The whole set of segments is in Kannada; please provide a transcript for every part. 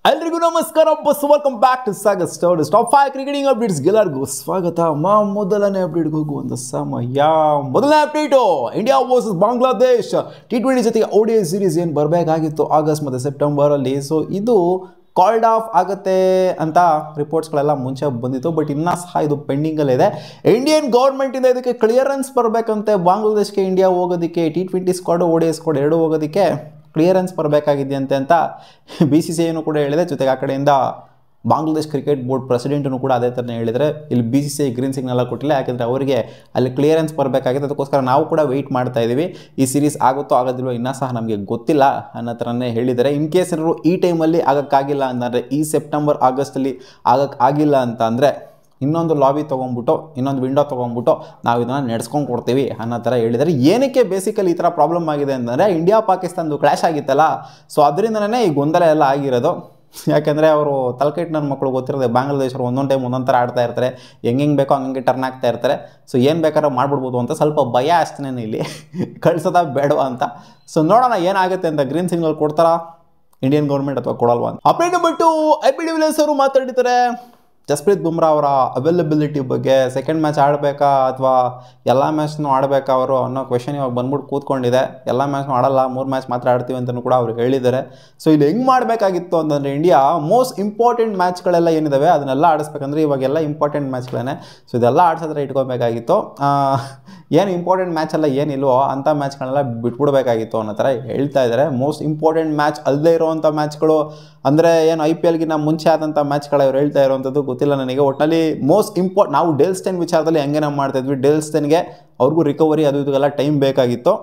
ಎಲ್ರಿಗೂ ನಮಸ್ಕಾರ ಬಸ್ welcome back to Sagar stories top 5 cricketing updates ಗೆಲ್ಲರಿಗೂ ಸ್ವಾಗತ. ಮೊದಲನೇ ಅಪ್ಡೇಟ್ಗೆ ಹೋಗುವಂಥ ಸಮಯ. ಮೊದಲನೇ update India versus Bangladesh T20 ಜೊತೆಗೆ ODI ಸೀರೀಸ್ ಏನು ಬರಬೇಕಾಗಿತ್ತು ಆಗಸ್ಟ್ ಮತ್ತು ಸೆಪ್ಟೆಂಬರಲ್ಲಿ. ಸೊ ಇದು ಕಾಲ್ಡ್ ಆಫ್ ಆಗುತ್ತೆ ಅಂತ ರಿಪೋರ್ಟ್ಸ್ಗಳೆಲ್ಲ ಮುಂಚೆ ಬಂದಿತ್ತು, ಬಟ್ ಇನ್ನೂ ಸಹ ಇದು ಪೆಂಡಿಂಗಲ್ಲಿದೆ. ಇಂಡಿಯನ್ ಗೌರ್ಮೆಂಟಿಂದ ಇದಕ್ಕೆ ಕ್ಲಿಯರೆನ್ಸ್ ಬರಬೇಕಂತೆ. ಬಾಂಗ್ಲಾದೇಶ್ಗೆ ಇಂಡಿಯಾ ಹೋಗೋದಕ್ಕೆ T20 ಸ್ಕ್ವಾಡು ODI ಸ್ಕ್ವಾಡ್ ಎರಡೂ ಹೋಗೋದಕ್ಕೆ ಕ್ಲಿಯರೆನ್ಸ್ ಬರಬೇಕಾಗಿದೆಯಂತೆ ಅಂತ BCCI ಕೂಡ ಹೇಳಿದೆ. ಜೊತೆಗೆ ಆ ಕಡೆಯಿಂದ ಬಾಂಗ್ಲಾದೇಶ್ ಕ್ರಿಕೆಟ್ ಬೋರ್ಡ್ ಪ್ರೆಸಿಡೆಂಟನ್ನು ಕೂಡ ಅದೇ ಥರನೇ ಹೇಳಿದರೆ. ಇಲ್ಲಿ BCCI ಗ್ರೀನ್ ಸಿಗ್ನಲ್ ಕೊಟ್ಟಿಲ್ಲ, ಯಾಕೆಂದರೆ ಅವರಿಗೆ ಅಲ್ಲಿ ಕ್ಲಿಯರೆನ್ಸ್ ಬರಬೇಕಾಗಿದೆ. ಅದಕ್ಕೋಸ್ಕರ ನಾವು ಕೂಡ ವೆಯ್ಟ್ ಮಾಡ್ತಾ ಇದ್ದೀವಿ. ಈ ಸೀರೀಸ್ ಆಗುತ್ತೋ ಆಗೋದಿಲ್ವೋ ಇನ್ನೂ ಸಹ ನಮಗೆ ಗೊತ್ತಿಲ್ಲ ಅನ್ನೋ ಥರನೇ ಹೇಳಿದ್ದಾರೆ. ಇನ್ ಕೇಸ್ ಏನಾದ್ರು ಈ ಟೈಮಲ್ಲಿ ಆಗೋಕ್ಕಾಗಿಲ್ಲ ಅಂತಂದರೆ, ಈ ಸೆಪ್ಟೆಂಬರ್ ಆಗಸ್ಟಲ್ಲಿ ಆಗೋಕ್ಕಾಗಿಲ್ಲ ಅಂತ ಅಂದರೆ ಇನ್ನೊಂದು ಲಾಬಿ ತೊಗೊಂಡ್ಬಿಟ್ಟು ಇನ್ನೊಂದು ವಿಂಡೋ ತೊಗೊಂಡ್ಬಿಟ್ಟು ನಾವು ಇದನ್ನು ನಡೆಸ್ಕೊಂಡು ಕೊಡ್ತೀವಿ ಅನ್ನೋ ಥರ ಹೇಳಿದ್ದಾರೆ. ಏನಕ್ಕೆ ಬೇಸಿಕಲಿ ಈ ಥರ ಪ್ರಾಬ್ಲಮ್ ಆಗಿದೆ ಅಂತಂದರೆ, ಇಂಡಿಯಾ ಪಾಕಿಸ್ತಾನದು ಕ್ಲಾಶ್ ಆಗಿತ್ತಲ್ಲ, ಸೊ ಅದರಿಂದನೇ ಈ ಗೊಂದಲ ಎಲ್ಲ ಆಗಿರೋದು. ಯಾಕೆಂದರೆ ಅವರು ತಲೆಕೆಟ್ಟು ನನ್ನ ಮಕ್ಕಳು ಗೊತ್ತಿರೋದೆ, ಬಾಂಗ್ಲಾದೇಶರು ಒಂದೊಂದು ಟೈಮ್ ಒಂದೊಂದು ಥರ ಆಡ್ತಾ ಇರ್ತಾರೆ, ಹೆಂಗೆ ಬೇಕೋ ಹಂಗೆ ಟರ್ನ್ ಆಗ್ತಾ ಇರ್ತಾರೆ. ಸೊ ಏನು ಬೇಕಾದ್ರೂ ಮಾಡ್ಬಿಡ್ಬೋದು ಅಂತ ಸ್ವಲ್ಪ ಭಯ ಅಷ್ಟೇ ಇಲ್ಲಿ, ಕಳ್ಸೋದ ಬೇಡವಾ ಅಂತ. ಸೊ ನೋಡೋಣ ಏನಾಗುತ್ತೆ ಅಂತ. ಗ್ರೀನ್ ಸಿಗ್ನಲ್ ಕೊಡ್ತಾರಾ ಇಂಡಿಯನ್ ಗೌರ್ಮೆಂಟ್ ಅಥವಾ ಕೊಡಲ್ವಾ ಅಂತ. ಅಪ್ಡೇಟ್ ಬಿಟ್ಟು IP de Villiers ಅವರು ಮಾತಾಡಿದ್ದಾರೆ ಜಸ್ಪ್ರೀತ್ ಬುಮ್ರಾ ಅವರ ಅವೈಲಬಿಲಿಟಿ ಬಗ್ಗೆ. ಸೆಕೆಂಡ್ ಮ್ಯಾಚ್ ಆಡಬೇಕಾ ಅಥವಾ ಎಲ್ಲ ಮ್ಯಾಚ್ನೂ ಆಡಬೇಕಾ ಅವರು ಅನ್ನೋ ಕ್ವೆಶನ್ ಇವಾಗ ಬಂದ್ಬಿಟ್ಟು ಕೂತ್ಕೊಂಡಿದೆ. ಎಲ್ಲ ಮ್ಯಾಚ್ನೂ ಆಡಲ್ಲ, 3 ಮ್ಯಾಚ್ ಮಾತ್ರ ಆಡ್ತೀವಿ ಅಂತಲೂ ಕೂಡ ಅವ್ರು ಹೇಳಿದ್ದಾರೆ. ಸೊ ಇಲ್ಲಿ ಹೆಂಗೆ ಮಾಡಬೇಕಾಗಿತ್ತು ಅಂತಂದರೆ, ಇಂಡಿಯಾ ಮೋಸ್ಟ್ ಇಂಪಾರ್ಟೆಂಟ್ ಮ್ಯಾಚ್ಗಳೆಲ್ಲ ಏನಿದ್ದಾವೆ ಅದನ್ನೆಲ್ಲ ಆಡಿಸ್ಬೇಕಂದ್ರೆ ಇವಾಗೆಲ್ಲ ಇಂಪಾರ್ಟೆಂಟ್ ಮ್ಯಾಚ್ಗಳೇ. ಸೊ ಇದೆಲ್ಲ ಆಡ್ಸೋದ್ರೆ ಇಟ್ಕೋಬೇಕಾಗಿತ್ತು. ಏನು ಇಂಪಾರ್ಟೆಂಟ್ ಮ್ಯಾಚ್ ಎಲ್ಲ ಏನಿಲ್ವೋ ಅಂಥ ಮ್ಯಾಚ್ಗಳನ್ನೆಲ್ಲ ಬಿಟ್ಬಿಡ್ಬೇಕಾಗಿತ್ತು ಅನ್ನೋ ಥರ ಹೇಳ್ತಾ ಇದ್ದಾರೆ. ಮೋಸ್ಟ್ ಇಂಪಾರ್ಟೆಂಟ್ ಮ್ಯಾಚ್ ಅಲ್ಲದೆ ಇರೋವಂಥ ಮ್ಯಾಚ್ಗಳು ಅಂದರೆ ಏನು IPLಗಿನ ಮುಂಚೆ ಆದಂಥ ಮ್ಯಾಚ್ಗಳು ಇವ್ರು ಹೇಳ್ತಾ ಇರೋವಂಥದ್ದು ಗೊತ್ತಿಲ್ಲ ನನಗೆ. ಒಟ್ಟಿನಲ್ಲಿ ನಾವು ಡೇಲ್ ಸ್ಟೇನ್ ವಿಚಾರದಲ್ಲಿ ಹೆಂಗೆ ನಾವು ಮಾಡ್ತಾಯಿದ್ವಿ, ಡೇಲ್ ಸ್ಟೇನ್ಗೆ ಅವ್ರಿಗೂ ರಿಕವರಿ ಅದು ಇದೆಲ್ಲ ಟೈಮ್ ಬೇಕಾಗಿತ್ತು.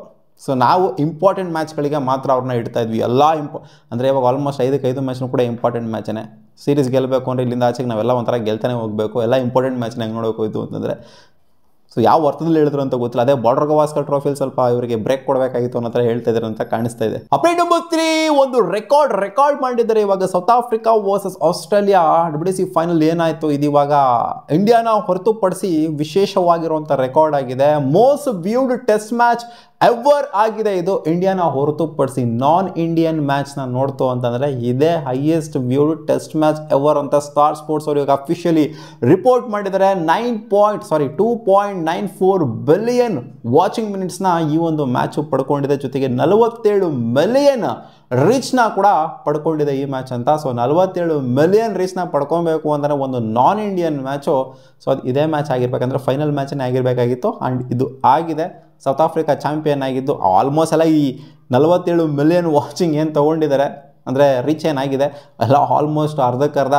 ಸೊ ನಾವು ಇಂಪಾರ್ಟೆಂಟ್ ಮ್ಯಾಚ್ಗಳಿಗೆ ಮಾತ್ರ ಅವ್ರನ್ನ ಇಡ್ತಾ ಇದ್ವಿ. ಎಲ್ಲ ಅಂದರೆ ಇವಾಗ ಆಲ್ಮೋಸ್ಟ್ 5 ಮ್ಯಾಚ್ನೂ ಕೂಡ ಇಂಪಾರ್ಟೆಂಟ್ ಮ್ಯಾಚೇ. ಸೀರೀಸ್ ಗೆಲ್ಲಬೇಕು ಅಂದರೆ ಇಲ್ಲಿಂದ ಆಚೆಗೆ ನಾವೆಲ್ಲ ಒಂಥರ ಗೆಲ್ತಾನೆ ಹೋಗಬೇಕು. ಎಲ್ಲ ಇಂಪಾರ್ಟೆಂಟ್ ಮ್ಯಾಚ್ನ ಹೆಂಗೆ ನೋಡೋಕೆ ಹೋಯ್ತು ಅಂತಂದರೆ, ಸೊ ಯಾವ ಅರ್ಥದಲ್ಲಿ ಹೇಳಿದ್ರು ಅಂತ ಗೊತ್ತಿಲ್ಲ. ಅದೇ ಬಾರ್ಡರ್ ಗವಾಸ್ಕರ್ ಟ್ರೋಫಿಲಿ ಸ್ವಲ್ಪ ಇವರಿಗೆ ಬ್ರೇಕ್ ಕೊಡಬೇಕಾಗಿತ್ತು ಅನ್ನೋ ಥರ ಹೇಳ್ತಾ ಇದ್ದಾರೆ ಅಂತ ಕಾಣಿಸ್ತಾ ಇದೆ. ಅಪ್ಡೇಟ್ ನಂಬರ್ 3, ಒಂದು ರೆಕಾರ್ಡ್ ಮಾಡಿದ್ದಾರೆ ಇವಾಗ. South Africa versus Australia WBC final ಏನಾಯಿತು, ಇದು ಇವಾಗ ಇಂಡಿಯಾನ ಹೊರತುಪಡಿಸಿ ವಿಶೇಷವಾಗಿರುವಂಥ ರೆಕಾರ್ಡ್ ಆಗಿದೆ. Most viewed test match ever ಆಗಿದೆ ಇದು, ಇಂಡಿಯಾನ ಹೊರತುಪಡಿಸಿ. ನಾನ್ ಇಂಡಿಯನ್ ಮ್ಯಾಚ್ನ ನೋಡ್ತು ಅಂತಂದರೆ ಇದೇ highest viewed test match ever ಅಂತ ಸ್ಟಾರ್ ಸ್ಪೋರ್ಟ್ಸ್ ಅವರು ಇವಾಗ ಅಫಿಷಿಯಲಿ ರಿಪೋರ್ಟ್ ಮಾಡಿದ್ದಾರೆ. 2.94 ಬಿಲಿಯನ್ ವಾಚಿಂಗ್ ಮಿನಿಟ್ಸ್ನ ಈ ಒಂದು ಮ್ಯಾಚು ಪಡ್ಕೊಂಡಿದೆ. ಜೊತೆಗೆ 47 ಮಿಲಿಯನ್ ರೀಚ್ನ ಕೂಡ ಪಡ್ಕೊಂಡಿದೆ ಈ ಮ್ಯಾಚ್ ಅಂತ. ಸೊ 47 ಮಿಲಿಯನ್ ರೀಚ್ನ ಪಡ್ಕೊಬೇಕು ಅಂದರೆ ಒಂದು ನಾನ್ ಇಂಡಿಯನ್ ಮ್ಯಾಚು. ಸೊ ಅದು ಇದೇ ಮ್ಯಾಚ್ ಆಗಿರ್ಬೇಕಂದ್ರೆ ಫೈನಲ್ ಮ್ಯಾಚನ್ನೇ ಆಗಿರಬೇಕಾಗಿತ್ತು. ಆ್ಯಂಡ್ ಇದು ಆಗಿದೆ. ಸೌತ್ ಆಫ್ರಿಕಾ ಚಾಂಪಿಯನ್ ಆಗಿದ್ದು ಆಲ್ಮೋಸ್ಟ್ ಎಲ್ಲ ಈ 47 ಮಿಲಿಯನ್ ವಾಚಿಂಗ್ ಏನು ತೊಗೊಂಡಿದ್ದಾರೆ ಅಂದರೆ ರೀಚ್ ಏನಾಗಿದೆ ಎಲ್ಲ ಆಲ್ಮೋಸ್ಟ್ ಅರ್ಧಕ್ಕರ್ಧ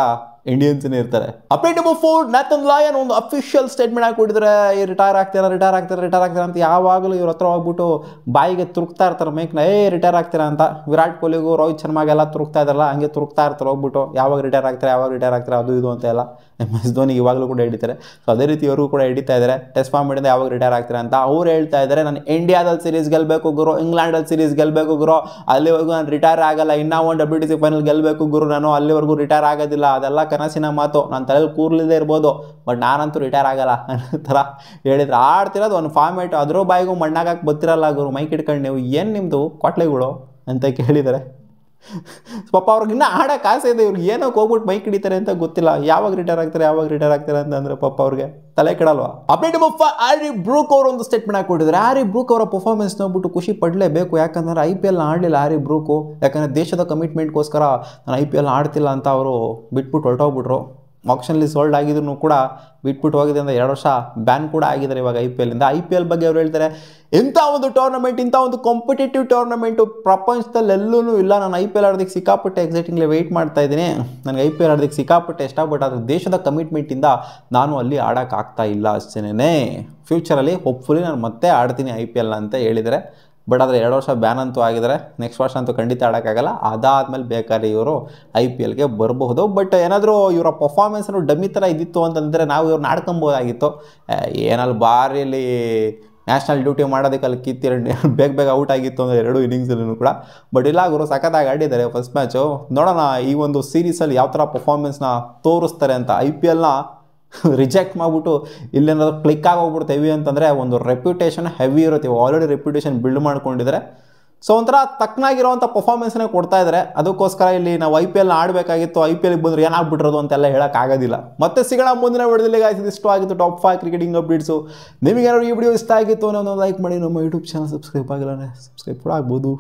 ಇಂಡಿಯನ್ಸ್ನೇ ಇರ್ತಾರೆ. ಅಪ್ಡೇಟ್ ನಂಬರ್ 4, ನ್ಯಾಥನ್ ಲಯನ್ ಒಂದು ಅಫಿಷಿಯಲ್ ಸ್ಟೇಟ್ಮೆಂಟ್ ಹಾಕಿಬಿಟ್ಟಿದ್ರೆ, ರಿಟೈರ್ ಆಗ್ತೀರಾ ಅಂತ ಯಾವಾಗಲೂ ಇವ್ರ ಹತ್ರ ಹೋಗ್ಬಿಟ್ಟು ಬಾಯಿಗೆ ತುರುಕ್ತಾ ಇರ್ತಾರೆ ಮೈಕ್ನ, ರಿಟೈರ್ ಆಗ್ತೀರಾ ಅಂತ. ವಿರಾಟ್ ಕೊಹ್ಲಿಗೂ ರೋಹಿತ್ ಶರ್ಮಾಗೆಲ್ಲ ತುರುಕ್ತಾ ಇದ್ದಾರಲ್ಲ, ಹಂಗೆ ತುರುಕ್ತಾ ಇರ್ತಾರೆ ಹೋಗ್ಬಿಟ್ಟು, ಯಾವಾಗ ರಿಟೈರ್ ಆಗ್ತೀರಾ ಅದು ಇದು ಅಂತ ಎಲ್ಲ. MS ಧೋನಿ ಇವಾಗಲೂ ಕೂಡ ಹಿಡಿತಾರೆ. ಸೊ ಅದೇ ರೀತಿ ಇವರು ಕೂಡ ಹಿಡಿತಾ ಇದ್ದಾರೆ. ಟೆಸ್ಟ್ ಫಾರ್ಮೆಟಿಂದ ಯಾವಾಗ ರಿಟೈರ್ ಆಗ್ತೀರಾ ಅಂತ ಅವ್ರು ಹೇಳ್ತಾ ಇದ್ದಾರೆ. ನಾನು ಇಂಡಿಯಾದಲ್ಲಿ ಸೀರೀಸ್ ಗೆಲ್ಲಬೇಕು ಗುರು, ಇಂಗ್ಲೆಂಡಲ್ಲಿ ಸೀರೀಸ್ ಗೆಲ್ಲಬೇಕು ಗುರು, ಅಲ್ಲಿವರೆಗೂ ನಾನು ರಿಟೈರ್ ಆಗಲ್ಲ. ಇನ್ನೂ ಒಂದು WBC ಫೈನಲ್ ಗೆಲ್ಲಬೇಕು ಗುರು, ನಾನು ಅಲ್ಲಿವರೆಗೂ ರಿಟೈರ್ ಆಗೋದಿಲ್ಲ. ಅದೆಲ್ಲ ಕನಸಿನ ಮಾತು, ನನ್ನ ತಲೆಯಲ್ಲಿ ಕೂರ್ಲಿದೆ ಇರ್ಬೋದು, ಬಟ್ ನಾನಂತೂ ರಿಟೈರ್ ಆಗಲ್ಲ ಅನ್ನೋ ಥರ ಹೇಳಿದ್ರು. ಆಡ್ತಿರೋದು ಒಂದು ಫಾರ್ಮೇಟ್, ಅದ್ರ ಬಾಯಿಗೂ ಮಣ್ಣಾಗಕ್ಕೆ ಗೊತ್ತಿರಲ್ಲ ಗುರು, ಮೈಕ್ ಇಟ್ಕೊಂಡು ನೀವು ಏನು ನಿಮ್ಮದು ಕೊಟ್ಲೆಗಳು ಅಂತ ಕೇಳಿದ್ದಾರೆ. ಪಾಪ ಅವ್ರಿಗೆ ಇನ್ನೂ ಆಡೋಕೆ ಆಸೆ ಇದೆ, ಇವ್ರಿಗೆ ಏನಕ್ಕೆ ಹೋಗ್ಬಿಟ್ಟು ಮೈಕ್ ಹಿಡಿತಾರೆ ಅಂತ ಗೊತ್ತಿಲ್ಲ. ಯಾವಾಗ ರಿಟೈರ್ ಆಗ್ತಾರೆ ಅಂತಂದರೆ ಪಾಪ ಅವ್ರಿಗೆ ತಲೆ ಕೆಡಲ್ವಾ. ಅಪ್ಡೇಟ್ ನಂಬರ್ 5, ಹ್ಯಾರಿ ಬ್ರೂಕ್ ಅವರು ಒಂದು ಸ್ಟೇಟ್ಮೆಂಟ್ ಹಾಕಿಕೊಟ್ಟಿದ್ದಾರೆ. ಹ್ಯಾರಿ ಬ್ರೂಕ್ ಅವರ ಪರ್ಫಾರ್ಮೆನ್ಸ್ ನೋಡ್ಬಿಟ್ಟು ಖುಷಿ ಪಡಲೇಬೇಕು. ಯಾಕಂದರೆ IPL ಆಡಲಿಲ್ಲ ಹ್ಯಾರಿ ಬ್ರೂಕು. ಯಾಕಂದರೆ ದೇಶದ ಕಮಿಟ್ಮೆಂಟ್ಗೋಸ್ಕರ ನಾನು IPL ಆಡ್ತಿಲ್ಲ ಅಂತ ಅವರು ಬಿಟ್ಬಿಟ್ಟು ಹೊರಟೋಗ್ಬಿಟ್ರು. ಆಕ್ಷನ್ಲಿ ಸೋಲ್ಡ್ ಆಗಿದ್ರು ಕೂಡ ಬಿಟ್ಬಿಟ್ಟು ಹೋಗಿದೆ ಅಂತ 2 ವರ್ಷ ಬ್ಯಾನ್ ಕೂಡ ಆಗಿದ್ದಾರೆ ಇವಾಗ IPLನಿಂದ. IPL ಬಗ್ಗೆ ಅವ್ರು ಹೇಳ್ತಾರೆ, ಇಂಥ ಒಂದು ಟೂರ್ನಮೆಂಟ್, ಇಂಥ ಒಂದು ಕಾಂಪಿಟೇಟಿವ್ ಟೂರ್ನಮೆಂಟು ಪ್ರಪಂಚದಲ್ಲಿ ಎಲ್ಲೂ ಇಲ್ಲ. ನಾನು IPL ಆಡೋದಕ್ಕೆ ಸಿಕ್ಕಾಪಟ್ಟೆ ಎಕ್ಸೈಟಿಂಗ್ಲಿ ವೆಯ್ಟ್ ಮಾಡ್ತಾ ಇದ್ದೀನಿ. ನನಗೆ IPL ಆಡೋದಕ್ಕೆ ಸಿಕ್ಕಾಪಟ್ಟೆ ಇಷ್ಟ, ಬಟ್ ಆದರೆ ದೇಶದ ಕಮಿಟ್ಮೆಂಟಿಂದ ನಾನು ಅಲ್ಲಿ ಆಡೋಕ್ಕಾಗ್ತಾ ಇಲ್ಲ ಅಷ್ಟೇನೆ. ಫ್ಯೂಚರಲ್ಲಿ ಹೋಪ್ಫುಲಿ ನಾನು ಮತ್ತೆ ಆಡ್ತೀನಿ IPL ಅಂತ ಹೇಳಿದರೆ. ಬಟ್ ಆದರೆ 2 ವರ್ಷ ಬ್ಯಾನ್ ಅಂತೂ ಆಗಿದ್ದಾರೆ. ನೆಕ್ಸ್ಟ್ ವರ್ಷ ಅಂತೂ ಖಂಡಿತ ಆಡೋಕ್ಕಾಗಲ್ಲ. ಅದಾದಮೇಲೆ ಬೇಕಾದ್ರೆ ಇವರು IPLಗೆ ಬರಬಹುದು. ಬಟ್ ಏನಾದರೂ ಇವರ ಪರ್ಫಾರ್ಮೆನ್ಸನ್ನು ಡಮ್ಮಿ ಥರ ಇದ್ದಿತ್ತು ಅಂತಂದರೆ ನಾವು ಇವ್ರನ್ನ ಆಡ್ಕೊಬೋದಾಗಿತ್ತು. ಏನಲ್ಲಿ ಬಾರಿಯಲ್ಲಿ ನ್ಯಾಷನಲ್ ಡ್ಯೂಟಿ ಮಾಡೋದಕ್ಕೆ ಅಲ್ಲಿ ಬೇಗ ಔಟ್ ಆಗಿತ್ತು ಅಂದರೆ 2 ಇನ್ನಿಂಗ್ಸಲ್ಲೂ ಕೂಡ. ಬಟ್ ಇಲ್ಲ ಗುರು, ಸಖತ್ತಾಗಿ ಆಡಿದ್ದಾರೆ ಫಸ್ಟ್ ಮ್ಯಾಚು. ನೋಡೋಣ ಈ ಒಂದು ಸೀರೀಸಲ್ಲಿ ಯಾವ ಥರ ಪರ್ಫಾರ್ಮೆನ್ಸ್ನ ತೋರಿಸ್ತಾರೆ ಅಂತ. IPLನ ರಿಜೆಕ್ಟ್ ಮಾಡಿಬಿಟ್ಟು ಇಲ್ಲೇನಾದ್ರು ಕ್ಲಿಕ್ ಆಗೋಗ್ಬಿಡ್ತು ಹೆವಿ ಅಂತಂದರೆ ಒಂದು ರೆಪ್ಯುಟೇಷನ್ ಹೆವಿ ಇರುತ್ತೆ. ಆಲ್ರೆಡಿ ರೆಪ್ಯುಟೇಷನ್ ಬಿಲ್ಡ್ ಮಾಡ್ಕೊಂಡಿದ್ದಾರೆ. ಸೊ ಒಂಥರ ತಕ್ಕನಾಗಿರೋವಂಥ ಪರ್ಫಾರ್ಮೆನ್ಸ್ನೇ ಕೊಡ್ತಾ ಇದ್ದಾರೆ. ಅದಕ್ಕೋಸ್ಕರ ಇಲ್ಲಿ ನಾವು IPL ಆಡಬೇಕಾಗಿತ್ತು, IPL ಬಂದರೆ ಏನಾಗ್ಬಿಟ್ಟಿರೋದು ಅಂತೆಲ್ಲ ಹೇಳೋಕ್ಕಾಗೋದಿಲ್ಲ. ಮತ್ತೆ ಸಿಗೋಣ ಮುಂದಿನ ವಿಡಿಯೋದಲ್ಲಿ ಗಾಯ್ಸ್. ಇದಿಷ್ಟು ಆಗಿತ್ತು ಟಾಪ್ 5 ಕ್ರಿಕೆಟಿಂಗ್ ಅಪ್ಡೇಟ್ಸು. ನಿಮಗೇನಾದ್ರು ಈ ವಿಡಿಯೋ ಇಷ್ಟ ಆಗಿತ್ತು ಅನ್ನೋ ಲೈಕ್ ಮಾಡಿ, ನಮ್ಮ ಯೂಟ್ಯೂಬ್ ಚಾನಲ್ ಸಬ್ಸ್ಕ್ರೈಬ್ ಆಗಿಲ್ಲ ಸಬ್ಸ್ಕ್ರೈಬ್ ಕೂಡ ಆಗ್ಬೋದು.